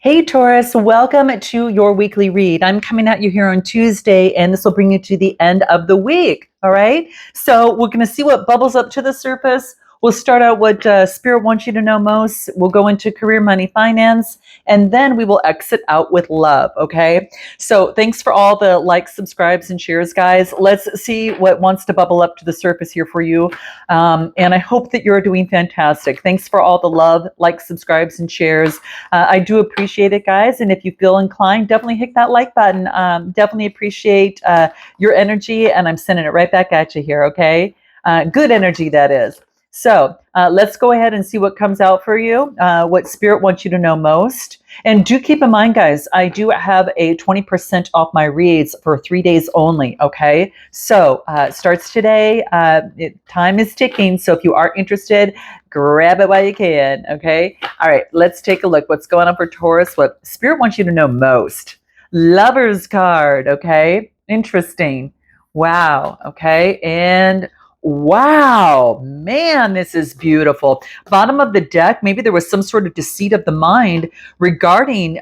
Hey Taurus, welcome to your weekly read. I'm coming at you here on Tuesday, and this will bring you to the end of the week. All right. So we're going to see what bubbles up to the surface. We'll start out what Spirit wants you to know most. We'll go into career, money, finance, and then we will exit out with love. Okay. So thanks for all the likes, subscribes, and shares, guys. Let's see what wants to bubble up to the surface here for you. And I hope that you're doing fantastic. Thanks for all the love, likes, subscribes, and shares. I do appreciate it, guys. And if you feel inclined, definitely hit that like button. Definitely appreciate your energy, and I'm sending it right back at you here, okay? Good energy, that is. So let's go ahead and see what comes out for you, what Spirit wants you to know most. And do keep in mind, guys, I do have a 20% off my reads for 3 days only, okay? So it starts today. Time is ticking, so if you are interested, grab it while you can, okay? All right, let's take a look. What's going on for Taurus? What Spirit wants you to know most. Lover's card, okay? Interesting. Wow, okay? And wow, man, this is beautiful. Bottom of the deck, maybe there was some sort of deceit of the mind regarding,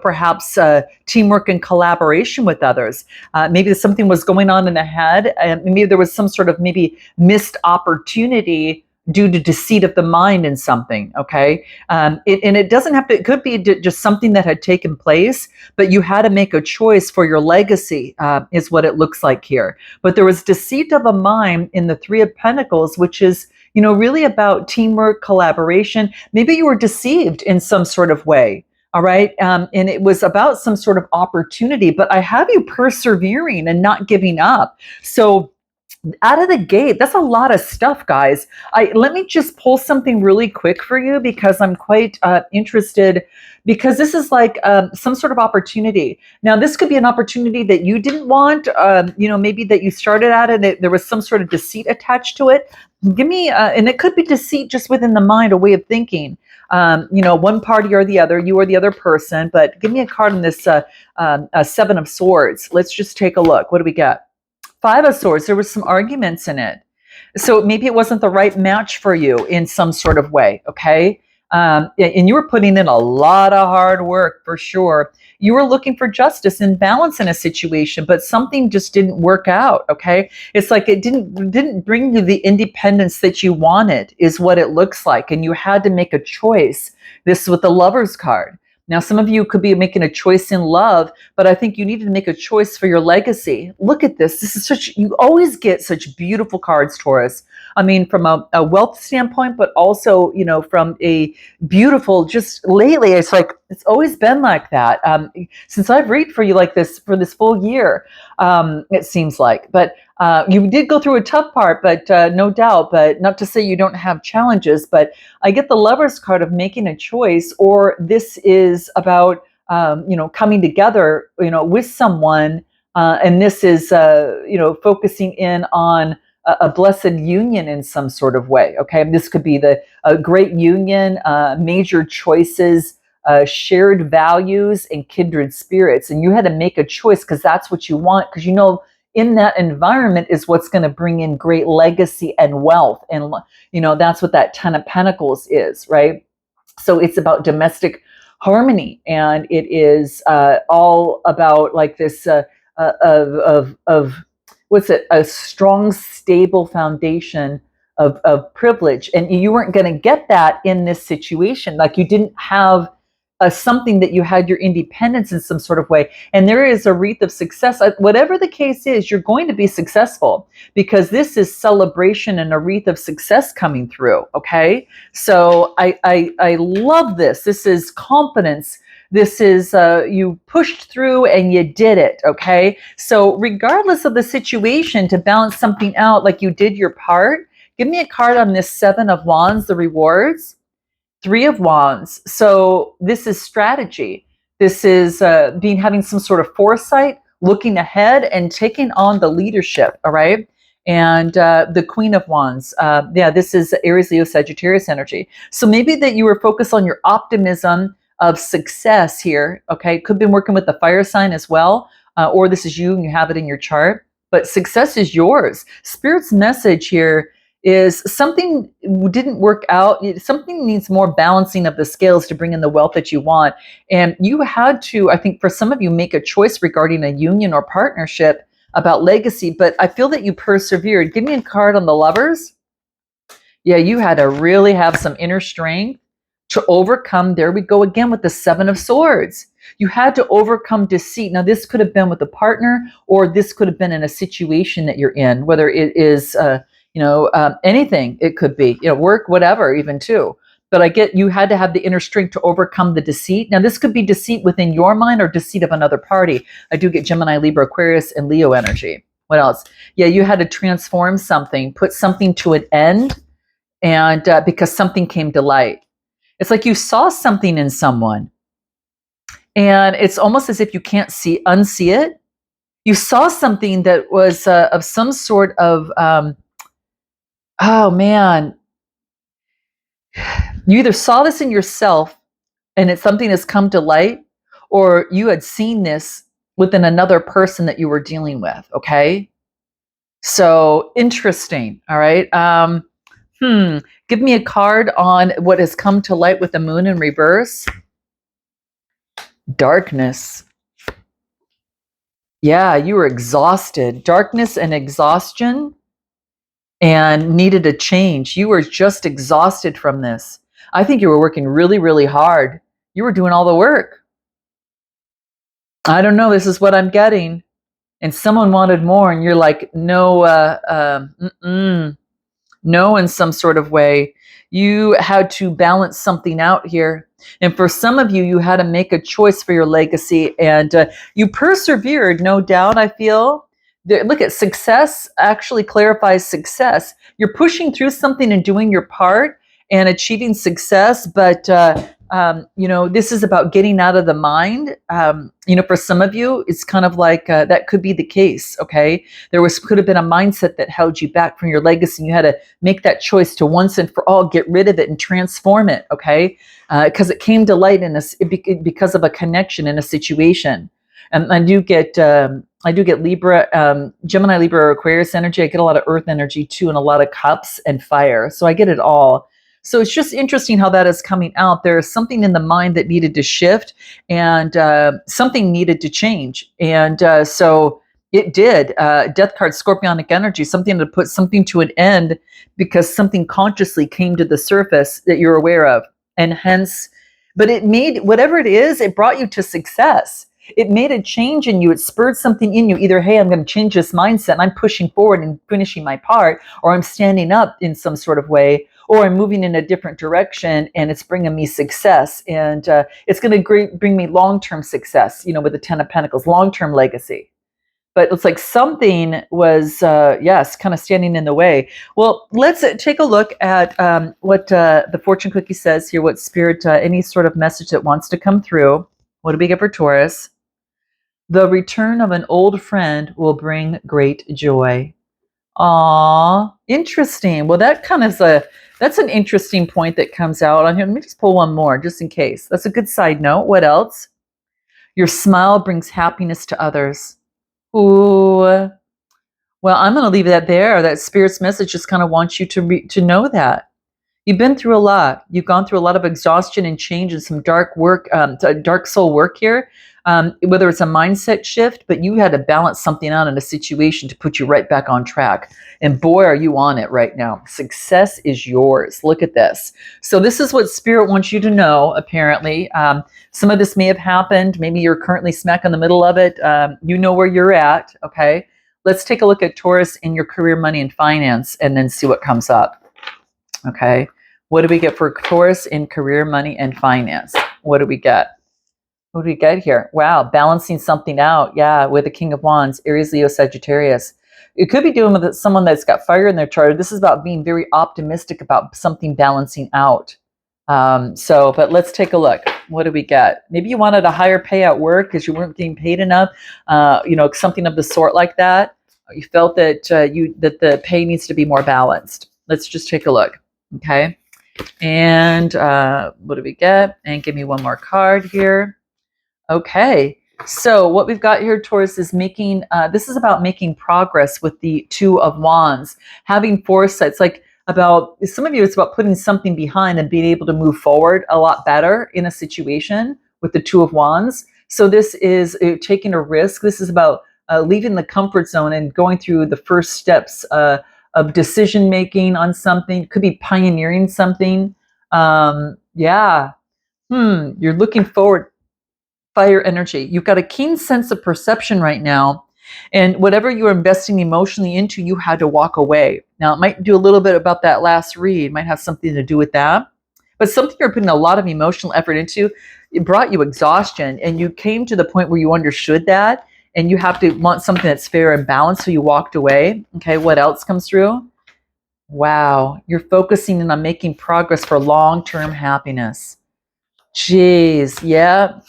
perhaps teamwork and collaboration with others. Maybe something was going on in the head, and maybe there was some sort of maybe missed opportunity due to deceit of the mind in something, okay? And it doesn't have to, it could be just something that had taken place, but you had to make a choice for your legacy, is what it looks like here. But there was deceit of a mind in the Three of Pentacles, which is, really about teamwork, collaboration. Maybe you were deceived in some sort of way. All right. And it was about some sort of opportunity, but I have you persevering and not giving up. So out of the gate, that's a lot of stuff, guys. Let me just pull something really quick for you because I'm quite interested, because this is like some sort of opportunity. Now, this could be an opportunity that you didn't want, maybe that you started at and there was some sort of deceit attached to it. Give me, and it could be deceit just within the mind, a way of thinking. One party or the other, you or the other person, but give me a card on this Seven of Swords. Let's just take a look. What do we got? Five of Swords, there was some arguments in it. So maybe it wasn't the right match for you in some sort of way, okay? And you were putting in a lot of hard work for sure. You were looking for justice and balance in a situation, but something just didn't work out, okay? It's like it didn't bring you the independence that you wanted, is what it looks like. And you had to make a choice. This is with the Lover's card. Now, some of you could be making a choice in love, but I think you needed to make a choice for your legacy. Look at this. This is you always get such beautiful cards, Taurus. I mean, from a wealth standpoint, but also, from a beautiful, just lately, it's like, it's always been like that. Since I've read for you like this for this full year, it seems like. But you did go through a tough part, but no doubt, but not to say you don't have challenges, but I get the Lover's card of making a choice, or this is about, coming together, with someone. And this is, focusing in on a blessed union in some sort of way. Okay. And this could be a great union, major choices, shared values, and kindred spirits. And you had to make a choice because that's what you want, because in that environment is what's going to bring in great legacy and wealth. And, that's what that Ten of Pentacles is, right? So it's about domestic harmony, and it is all about like this of what's it? A strong, stable foundation of privilege. And you weren't going to get that in this situation. Like you didn't have something that you had your independence in some sort of way. And there is a wreath of success. Whatever the case is, you're going to be successful because this is celebration and a wreath of success coming through. Okay. So I love this. This is confidence. This is you pushed through and you did it. Okay. So regardless of the situation, to balance something out, like you did your part, give me a card on this Seven of Wands, the rewards. Three of Wands. So this is strategy. This is having some sort of foresight, looking ahead and taking on the leadership. All right. And the Queen of Wands. This is Aries, Leo, Sagittarius energy. So maybe that you were focused on your optimism of success here. Okay. Could have been working with the fire sign as well. Or this is you and you have it in your chart. But success is yours. Spirit's message here is something didn't work out. Something needs more balancing of the scales to bring in the wealth that you want. And you had to, I think for some of you, make a choice regarding a union or partnership about legacy, but I feel that you persevered. Give me a card on the Lovers. Yeah, you had to really have some inner strength to overcome. There we go again with the Seven of Swords. You had to overcome deceit. Now, this could have been with a partner, or this could have been in a situation that you're in, whether it is, anything. It could be, work, whatever, even too. But I get you had to have the inner strength to overcome the deceit. Now, this could be deceit within your mind or deceit of another party. I do get Gemini, Libra, Aquarius, and Leo energy. What else? Yeah, you had to transform something, put something to an end, and because something came to light. It's like you saw something in someone, and it's almost as if you can't unsee it. You saw something that was of some sort of, oh man, you either saw this in yourself and it's something that's come to light, or you had seen this within another person that you were dealing with. Okay. So interesting. All right. Give me a card on what has come to light with the moon in reverse. Darkness. Yeah, you were exhausted. Darkness and exhaustion, and needed a change. You were just exhausted from this. I think you were working really, really hard. You were doing all the work. I don't know. This is what I'm getting. And someone wanted more, and you're like, no, no, in some sort of way. You had to balance something out here. And for some of you, you had to make a choice for your legacy, and you persevered, no doubt, I feel. Look at success actually clarifies success. You're pushing through something and doing your part and achieving success, but this is about getting out of the mind. For some of you, it's kind of like that could be the case. Okay, could have been a mindset that held you back from your legacy, and you had to make that choice to once and for all get rid of it and transform it. Okay, because it came to light because of a connection in a situation. And I do get Libra, Gemini, Libra, or Aquarius energy. I get a lot of Earth energy too, and a lot of Cups and Fire. So I get it all. So it's just interesting how that is coming out. There is something in the mind that needed to shift, and something needed to change. And so it did. Death card, Scorpionic energy, something to put something to an end because something consciously came to the surface that you're aware of. And hence, but it made, whatever it is, it brought you to success. It made a change in you. It spurred something in you. Either, hey, I'm going to change this mindset and I'm pushing forward and finishing my part, or I'm standing up in some sort of way, or I'm moving in a different direction and it's bringing me success. And it's going to bring me long-term success, with the Ten of Pentacles, long-term legacy. But it's like something was, kind of standing in the way. Well, let's take a look at what the fortune cookie says here, what Spirit, any sort of message that wants to come through. What do we get for Taurus? The return of an old friend will bring great joy. Aw, interesting. Well, that's an interesting point that comes out on here. Let me just pull one more just in case. That's a good side note. What else? Your smile brings happiness to others. Ooh. Well, I'm going to leave that there. That Spirit's message just kind of wants you to know that. You've been through a lot. You've gone through a lot of exhaustion and change and some dark work, dark soul work here, whether it's a mindset shift, but you had to balance something out in a situation to put you right back on track. And boy, are you on it right now. Success is yours. Look at this. So this is what Spirit wants you to know, apparently. Some of this may have happened. Maybe you're currently smack in the middle of it. You know where you're at, okay? Let's take a look at Taurus in your career, money, and finance, and then see what comes up. Okay, what do we get for Taurus in career, money, and finance? What do we get? What do we get here? Wow, balancing something out. Yeah, with the King of Wands, Aries, Leo, Sagittarius. It could be doing with someone that's got fire in their chart. This is about being very optimistic about something balancing out. But let's take a look. What do we get? Maybe you wanted a higher payout work because you weren't getting paid enough. Something of the sort like that. You felt that that the pay needs to be more balanced. Let's just take a look. Okay. And what do we get? And give me one more card here. Okay. So what we've got here, Taurus, is this is about making progress with the Two of Wands, having foresight. It's like about, some of you, it's about putting something behind and being able to move forward a lot better in a situation with the Two of Wands. So this is taking a risk. This is about leaving the comfort zone and going through the first steps of decision making on something. Could be pioneering something. Yeah. You're looking forward. Fire energy. You've got a keen sense of perception right now. And whatever you're investing emotionally into, you had to walk away. Now, it might do a little bit about that last read, might have something to do with that. But something you're putting a lot of emotional effort into, it brought you exhaustion. And you came to the point where you understood that. And you have to want something that's fair and balanced. So you walked away. Okay, what else comes through? Wow, you're focusing in on making progress for long-term happiness. Jeez, yeah.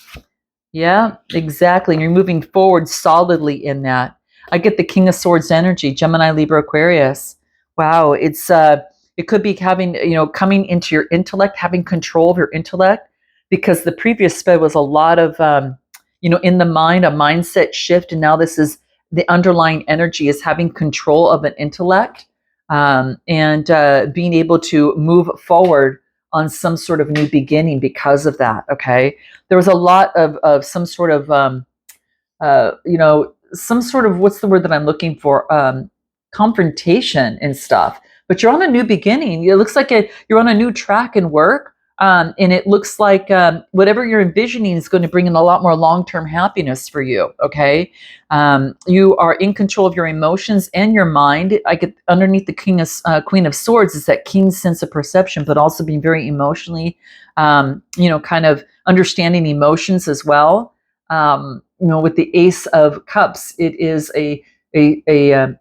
Yeah, exactly. And you're moving forward solidly in that. I get the King of Swords energy, Gemini, Libra, Aquarius. Wow, it could be having, coming into your intellect, having control of your intellect, because the previous spell was a lot of, in the mind, a mindset shift, and now this is the underlying energy is having control of an intellect, and being able to move forward on some sort of new beginning because of that. Okay, there was a lot of some sort of some sort of, what's the word that I'm looking for, confrontation and stuff, but you're on a new beginning. It looks like you're on a new track in work, and it looks like whatever you're envisioning is going to bring in a lot more long-term happiness for you. Okay, you are in control of your emotions and your mind. I get underneath the Queen of Swords is that keen sense of perception, but also being very emotionally, kind of understanding emotions as well. With the Ace of Cups, it is a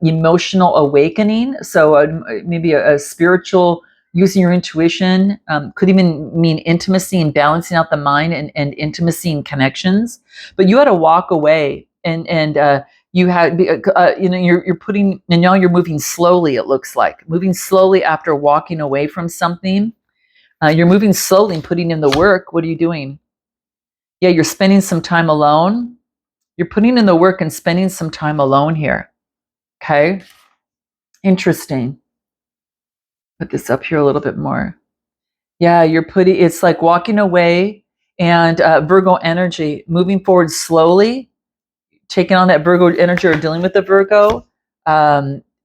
emotional awakening. So maybe a spiritual, using your intuition, could even mean intimacy and balancing out the mind and intimacy and connections. But you had to walk away, and you had, you're putting, and now you're moving slowly. It looks like moving slowly after walking away from something. You're moving slowly and putting in the work. What are you doing? Yeah, you're spending some time alone. You're putting in the work and spending some time alone here. Okay, interesting. Put this up here a little bit more. Yeah, it's like walking away, and Virgo energy, moving forward slowly, taking on that Virgo energy or dealing with the Virgo.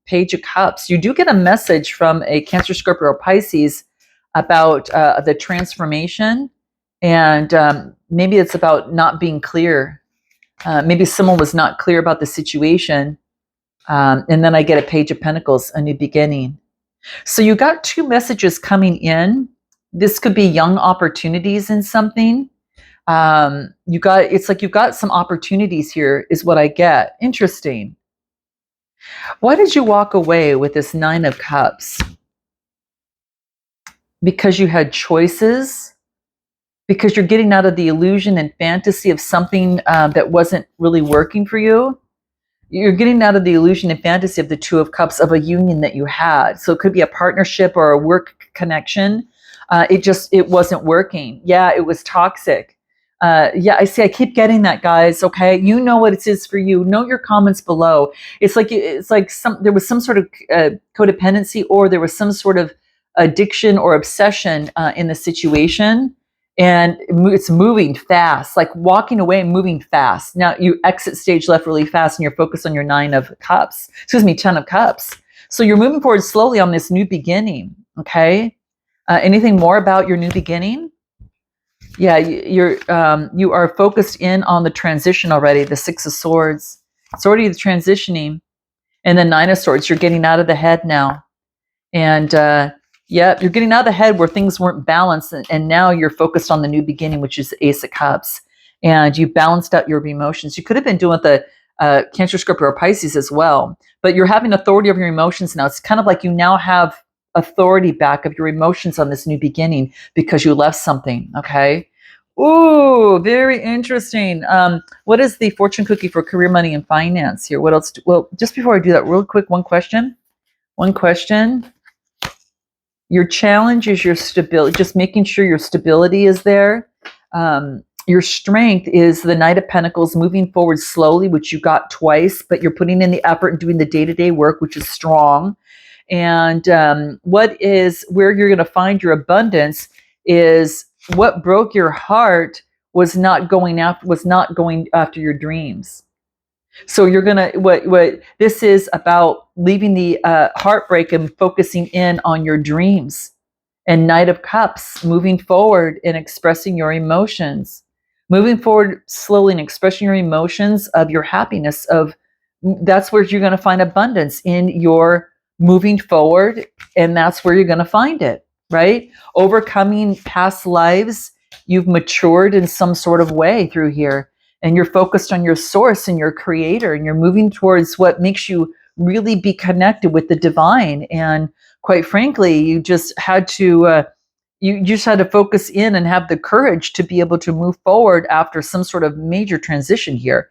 Page of Cups. You do get a message from a Cancer, Scorpio, or Pisces about the transformation, and maybe it's about not being clear. Maybe someone was not clear about the situation. And then I get a Page of Pentacles, a new beginning. So you got two messages coming in. This could be young opportunities in something. It's like you've got some opportunities here is what I get. Interesting. Why did you walk away with this Nine of Cups? Because you had choices? Because you're getting out of the illusion and fantasy of something that wasn't really working for you? You're getting out of the illusion and fantasy of the Two of Cups, of a union that you had. So it could be a partnership or a work connection. It wasn't working. Yeah, it was toxic. Yeah, I keep getting that, guys. Okay, you know what it is for you. Note your comments below. It's like there was some sort of codependency, or there was some sort of addiction or obsession in the situation. And it's moving fast, like walking away and moving fast. Now you exit stage left really fast, and you're focused on your Ten of Cups. So you're moving forward slowly on this new beginning. Okay. Anything more about your new beginning? Yeah, you are focused in on the transition already. The Six of Swords. It's already the transitioning, and the Nine of Swords. You're getting out of the head now, and yeah, you're getting out of the head where things weren't balanced, and now you're focused on the new beginning, which is the Ace of Cups, and you balanced out your emotions. You could have been doing the Cancer, Scorpio, or Pisces as well, but you're having authority over your emotions now. It's kind of like you now have authority back of your emotions on this new beginning because you left something. Okay. Ooh, very interesting. What is the fortune cookie for career, money, and finance here? What else? Well, just before I do that, real quick, one question. Your challenge is your stability, just making sure your stability is there. Your strength is the Knight of Pentacles, moving forward slowly, which you got twice, but you're putting in the effort and doing the day-to-day work, which is strong. And where you're going to find your abundance is what broke your heart was not going after your dreams. So you're gonna what this is about, leaving the heartbreak and focusing in on your dreams. And Knight of Cups, moving forward and expressing your emotions, moving forward slowly and expressing your emotions of your happiness. That's where you're going to find abundance in your moving forward, and that's where you're going to find it, right? Overcoming past lives, you've matured in some sort of way through here, and you're focused on your source and your creator, and you're moving towards what makes you really be connected with the divine. And quite frankly, you just had to focus in and have the courage to be able to move forward after some sort of major transition here,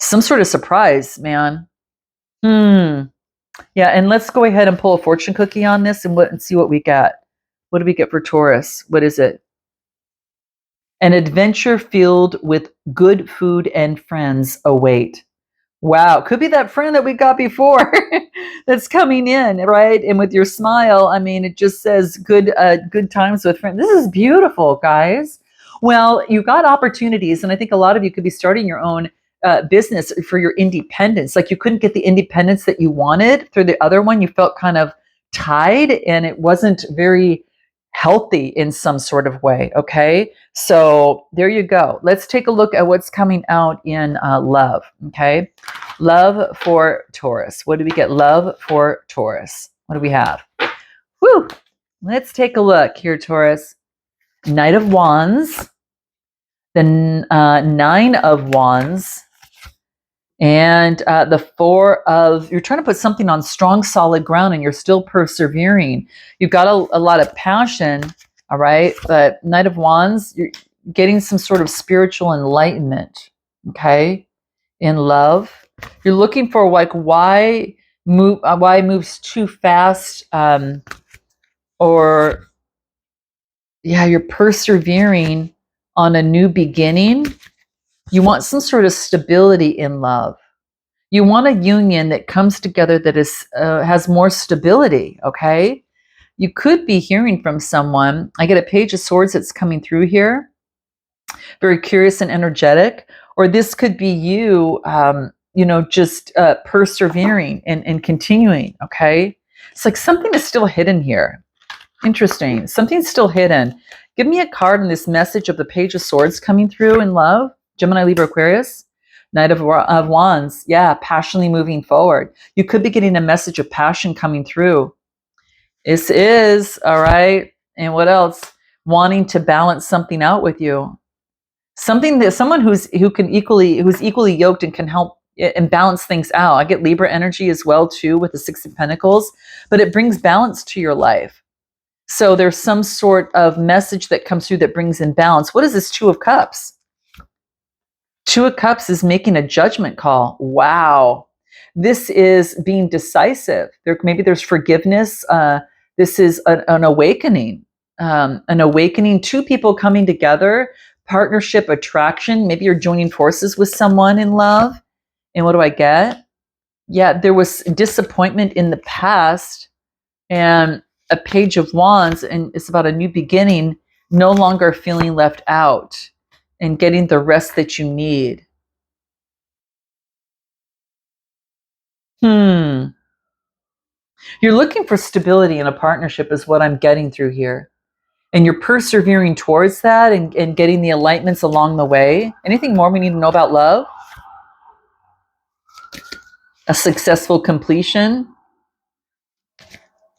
some sort of surprise, man. Yeah, and let's go ahead and pull a fortune cookie on this and see what we got. What do we get for Taurus? What is it? An adventure filled with good food and friends await. Wow, could be that friend that we got before that's coming in, right? And with your smile, I mean, it just says good times with friends. This is beautiful, guys. Well, you got opportunities, and I think a lot of you could be starting your own business for your independence. Like you couldn't get the independence that you wanted through the other one. You felt kind of tied, and it wasn't very healthy in some sort of way. Okay, so there you go. Let's take a look at what's coming out in love. Okay. Love for Taurus. What do we get? Love for Taurus. What do we have? Whew. Let's take a look here, Taurus. Knight of Wands, the Nine of Wands, and the you're trying to put something on strong, solid ground, and you're still persevering. You've got a lot of passion, all right? But Knight of Wands, you're getting some sort of spiritual enlightenment, okay? In love. You're looking for like why moves too fast, or yeah, you're persevering on a new beginning. You want some sort of stability in love. You want a union that comes together that has more stability. Okay, you could be hearing from someone. I get a Page of Swords that's coming through here, very curious and energetic, or this could be you. Just persevering and continuing. Okay, it's like something is still hidden here. Interesting. Something's still hidden. Give me a card in this message of the Page of Swords coming through in love. Gemini, Libra, Aquarius. Knight of Wands. Yeah, passionately moving forward. You could be getting a message of passion coming through. This is, all right. And what else? Wanting to balance something out with you. Someone who's equally yoked and can help and balance things out. I get Libra energy as well too with the Six of Pentacles, but it brings balance to your life. So there's some sort of message that comes through that brings in balance. What is this Two of Cups? Two of Cups is making a judgment call. Wow. This is being decisive. Maybe there's forgiveness. This is an awakening. Two people coming together, partnership, attraction. Maybe you're joining forces with someone in love. And what do I get? Yeah, there was disappointment in the past, and a Page of Wands, and it's about a new beginning, no longer feeling left out and getting the rest that you need. You're looking for stability in a partnership is what I'm getting through here. And you're persevering towards that and getting the alignments along the way. Anything more we need to know about love? A successful completion,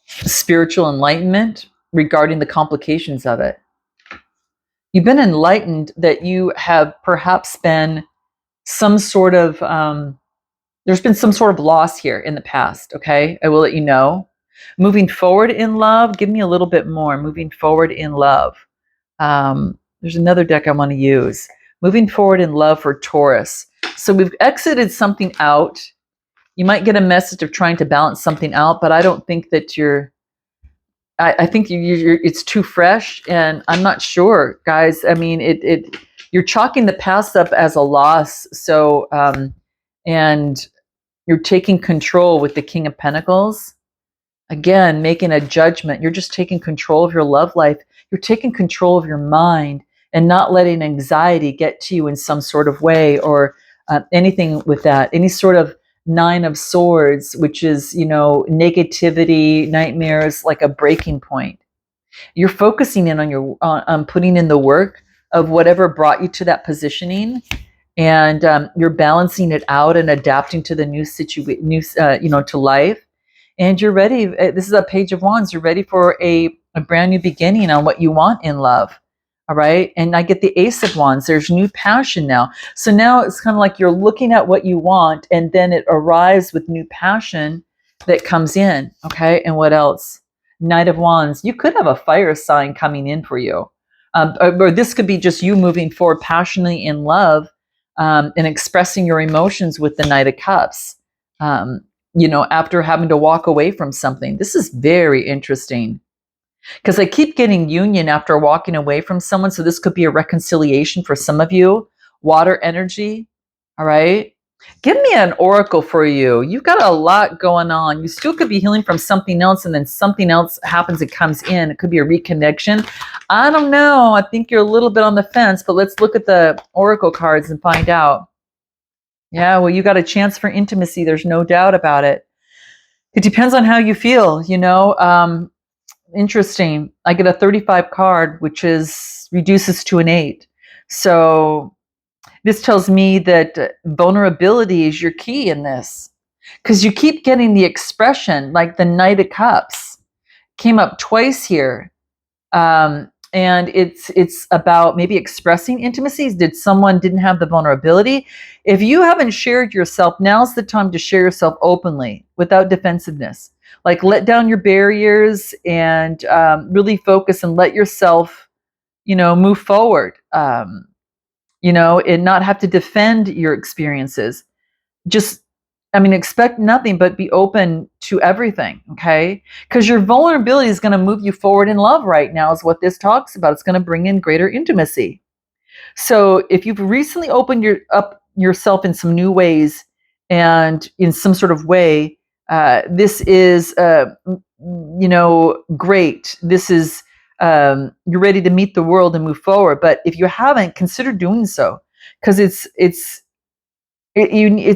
spiritual enlightenment regarding the complications of it. You've been enlightened that you have perhaps been some sort of, there's been some sort of loss here in the past, okay? I will let you know. Moving forward in love, give me a little bit more. Moving forward in love. There's another deck I want to use. Moving forward in love for Taurus. So we've exited something out. You might get a message of trying to balance something out, but I don't think that I think it's too fresh, and I'm not sure, guys. I mean, you're chalking the past up as a loss. So, and you're taking control with the King of Pentacles. Again, making a judgment. You're just taking control of your love life. You're taking control of your mind and not letting anxiety get to you in some sort of way, or anything with that. Any sort of Nine of Swords, which is, negativity, nightmares, like a breaking point. You're focusing in on putting in the work of whatever brought you to that positioning, and you're balancing it out and adapting to the new situation, to life. And you're ready. This is a Page of Wands. You're ready for a brand new beginning on what you want in love. All right. And I get the Ace of Wands. There's new passion now. So now it's kind of like you're looking at what you want, and then it arrives with new passion that comes in. Okay. And what else? Knight of Wands. You could have a fire sign coming in for you. Or this could be just you moving forward passionately in love, and expressing your emotions with the Knight of Cups. After having to walk away from something. This is very interesting because I keep getting union after walking away from someone. So this could be a reconciliation for some of you. Water energy. All right. Give me an oracle for you. You've got a lot going on. You still could be healing from something else, and then something else happens and comes in. It could be a reconnection. I don't know. I think you're a little bit on the fence, but let's look at the oracle cards and find out. Yeah, well, you got a chance for intimacy. There's no doubt about it. It depends on how you feel, interesting. I get a 35 card, which reduces to an 8. So this tells me that vulnerability is your key in this, because you keep getting the expression, like the Knight of Cups came up twice here. And it's about maybe expressing intimacies. Someone didn't have the vulnerability? If you haven't shared yourself, now's the time to share yourself openly without defensiveness. Like, let down your barriers and really focus and let yourself, move forward. And not have to defend your experiences. Just, expect nothing but be open to everything, okay? Because your vulnerability is going to move you forward in love right now, is what this talks about. It's going to bring in greater intimacy. So if you've recently opened up yourself in some new ways and in some sort of way, this is, great. This is, you're ready to meet the world and move forward. But if you haven't, consider doing so, because it's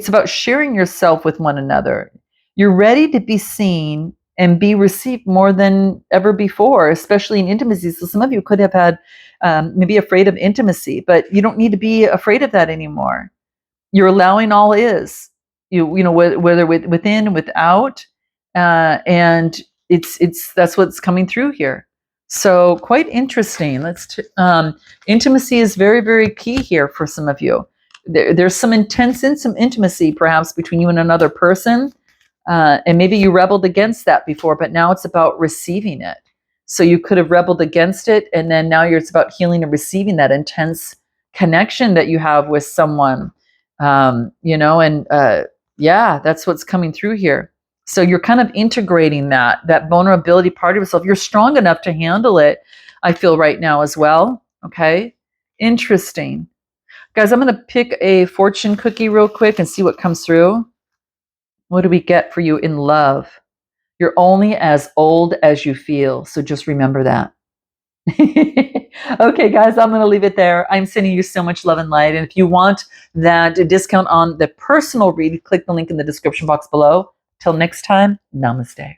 about sharing yourself with one another. You're ready to be seen and be received more than ever before, especially in intimacy. So some of you could have had maybe afraid of intimacy, but you don't need to be afraid of that anymore. You're allowing all is, whether within and without, and it's that's what's coming through here. So quite interesting. Intimacy is very, very key here for some of you. There's some intense intimacy perhaps between you and another person, and maybe you rebelled against that before, but now it's about receiving it. So you could have rebelled against it, and then now it's about healing and receiving that intense connection that you have with someone. Yeah, that's what's coming through here. So you're kind of integrating that vulnerability part of yourself. You're strong enough to handle it, I feel, right now as well. Okay, interesting. Guys, I'm going to pick a fortune cookie real quick and see what comes through. What do we get for you in love? You're only as old as you feel. So just remember that. Okay, guys, I'm going to leave it there. I'm sending you so much love and light. And if you want that discount on the personal read, click the link in the description box below. Till next time, namaste.